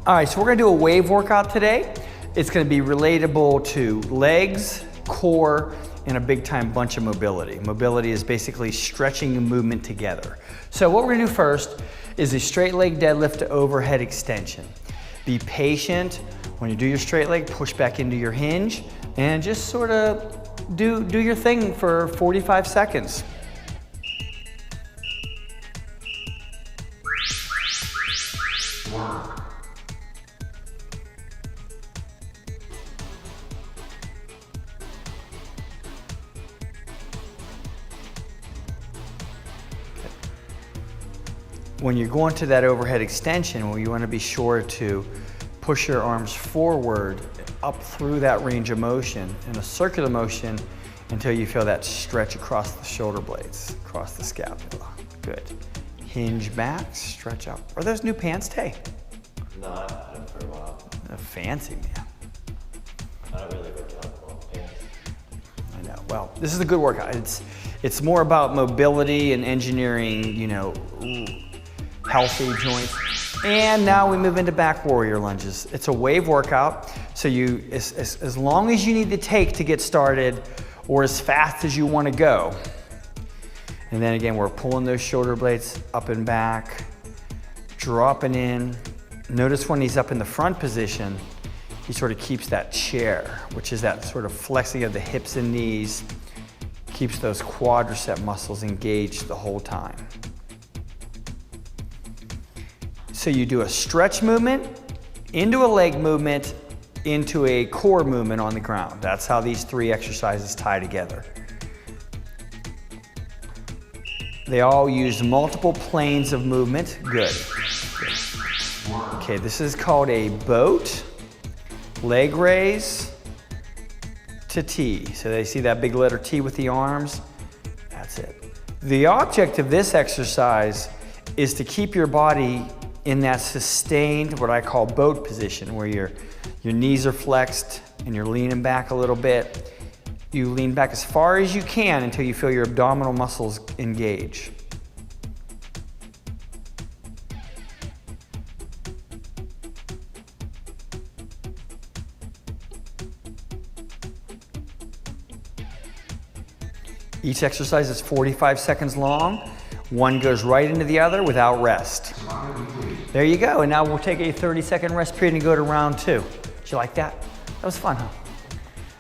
All right, so we're gonna do a wave workout today. It's gonna be relatable to legs, core, and a big time bunch of mobility. Mobility is basically stretching and movement together. So what we're gonna do first is a straight leg deadlift to overhead extension. Be patient. When you do your straight leg, push back into your hinge and just sort of do your thing for 45 seconds. When you're going to that overhead extension, well, you want to be sure to push your arms forward up through that range of motion in a circular motion until you feel that stretch across the shoulder blades, across the scapula. Good. Hinge back, stretch up. Are those new pants, Tay? No, I've had them for a while. They're fancy, man. I don't really work out well pants. I know. Well, this is a good workout. It's more about mobility and engineering, you know, healthy joints. And now we move into back warrior lunges. It's a wave workout, so you, as long as you need to take to get started, or as fast as you want to go. And then again, we're pulling those shoulder blades up and back, dropping in. Notice when he's up in the front position, he sort of keeps that chair, which is that sort of flexing of the hips and knees, keeps those quadricep muscles engaged the whole time. So you do a stretch movement, into a leg movement, into a core movement on the ground. That's how these three exercises tie together. They all use multiple planes of movement. Good. Okay, this is called a boat, leg raise to T. So they see that big letter T with the arms? That's it. The object of this exercise is to keep your body in that sustained, what I call boat position, where your knees are flexed and you're leaning back a little bit. You lean back as far as you can until you feel your abdominal muscles engage. Each exercise is 45 seconds long. One goes right into the other without rest. There you go, and now we'll take a 30-second rest period and go to round two. Did you like that? That was fun, huh?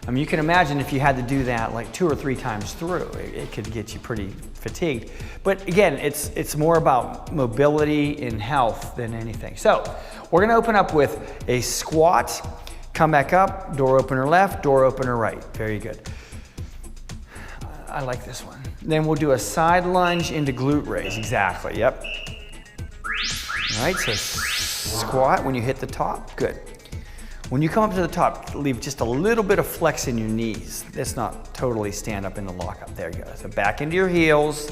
I mean, you can imagine if you had to do that like 2 or 3 times through, it could get you pretty fatigued. But again, it's more about mobility and health than anything. So we're gonna open up with a squat, come back up, door opener left, door opener right. Very good. I like this one. Then we'll do a side lunge into glute raise. Exactly, yep. All right, so squat when you hit the top, good. When you come up to the top, leave just a little bit of flex in your knees. Let's not totally stand up in the lockup. There you go. So back into your heels,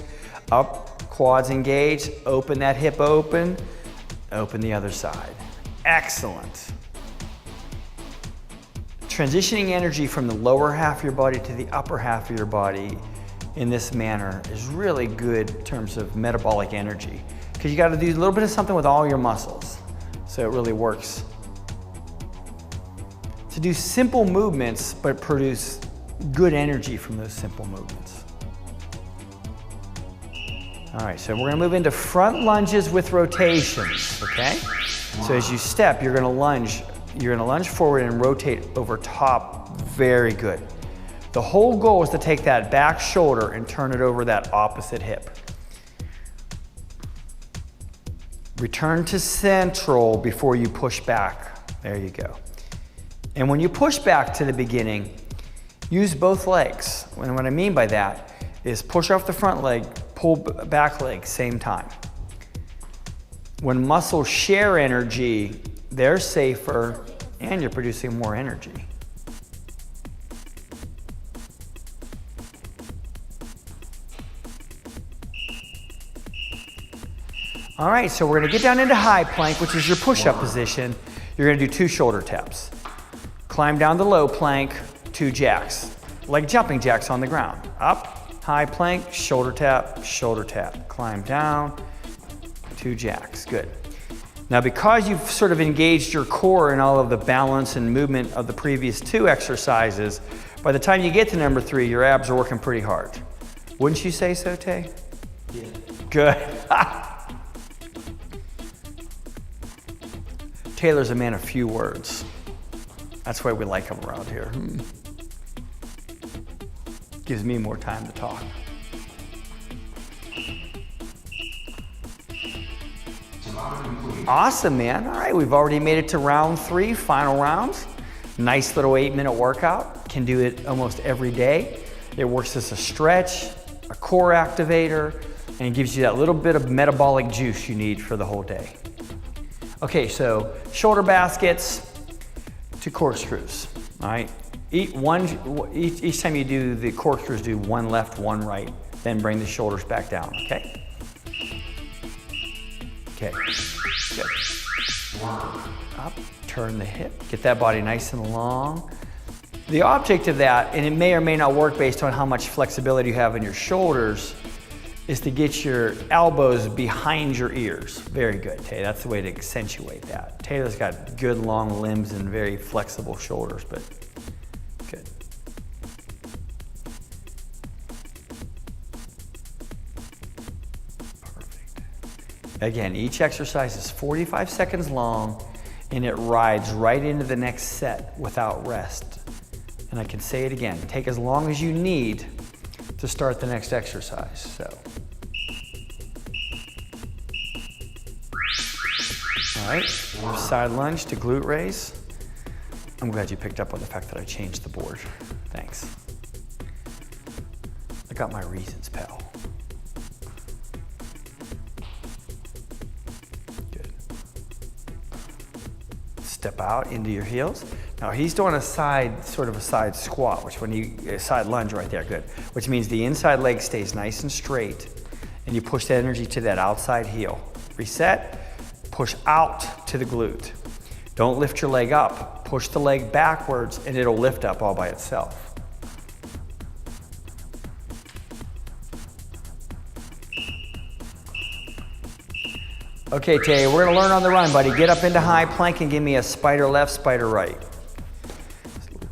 up, quads engaged, open that hip open the other side. Excellent. Transitioning energy from the lower half of your body to the upper half of your body in this manner is really good in terms of metabolic energy, because you got to do a little bit of something with all your muscles, so it really works. To do simple movements but produce good energy from those simple movements. All right, so we're going to move into front lunges with rotations, okay? So as you step, you're going to lunge forward and rotate over top. Very good. The whole goal is to take that back shoulder and turn it over that opposite hip. Return to central before you push back. There you go. And when you push back to the beginning, use both legs. And what I mean by that is push off the front leg, pull back leg, same time. When muscles share energy, they're safer and you're producing more energy. All right, so we're gonna get down into high plank, which is your push-up position. You're gonna do 2 shoulder taps. Climb down to low plank, 2 jacks. Like jumping jacks on the ground. Up, high plank, shoulder tap, climb down, 2 jacks, good. Now, because you've sort of engaged your core in all of the balance and movement of the previous 2 exercises, by the time you get to number 3, your abs are working pretty hard. Wouldn't you say so, Tay? Yeah. Good. Taylor's a man of few words. That's why we like him around here. Gives me more time to talk. Awesome, man. All right, we've already made it to round 3, final rounds. Nice little 8-minute workout. Can do it almost every day. It works as a stretch, a core activator, and gives you that little bit of metabolic juice you need for the whole day. Okay, so shoulder baskets to corkscrews, all right? Each time you do the corkscrews, do 1 left, 1 right, then bring the shoulders back down, okay? Okay, good. Up, turn the hip, get that body nice and long. The object of that, and it may or may not work based on how much flexibility you have in your shoulders, is to get your elbows behind your ears. Very good, Tay. That's the way to accentuate that. Taylor's got good long limbs and very flexible shoulders, but good. Perfect. Again, each exercise is 45 seconds long, and it rides right into the next set without rest. And I can say it again, take as long as you need to start the next exercise. So, all right, side lunge to glute raise. I'm glad you picked up on the fact that I changed the board. Thanks. I got my reasons, pal. Good. Step out into your heels. Now he's doing a side squat, which a side lunge right there, good. Which means the inside leg stays nice and straight, and you push the energy to that outside heel. Reset, push out to the glute. Don't lift your leg up. Push the leg backwards, and it'll lift up all by itself. Okay, Tay, we're gonna learn on the run, buddy. Get up into high plank and give me a spider left, spider right.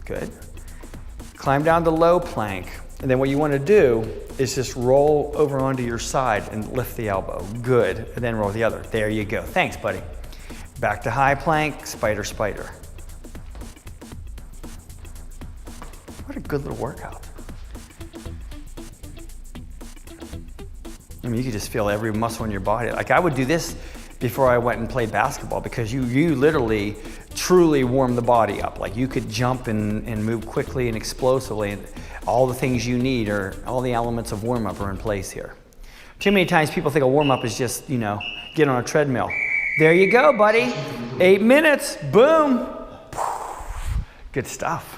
Good. Climb down to low plank, and then what you want to do is just roll over onto your side and lift the elbow. Good, and then roll the other. There you go. Thanks, buddy. Back to high plank, spider, spider. What a good little workout. I mean, you could just feel every muscle in your body. Like I would do this before I went and played basketball because you literally truly warm the body up. Like you could jump and move quickly and explosively, and all the things you need are, all the elements of warm-up are in place here. Too many times people think a warm-up is just, get on a treadmill. There you go, buddy. 8 minutes, boom. Good stuff.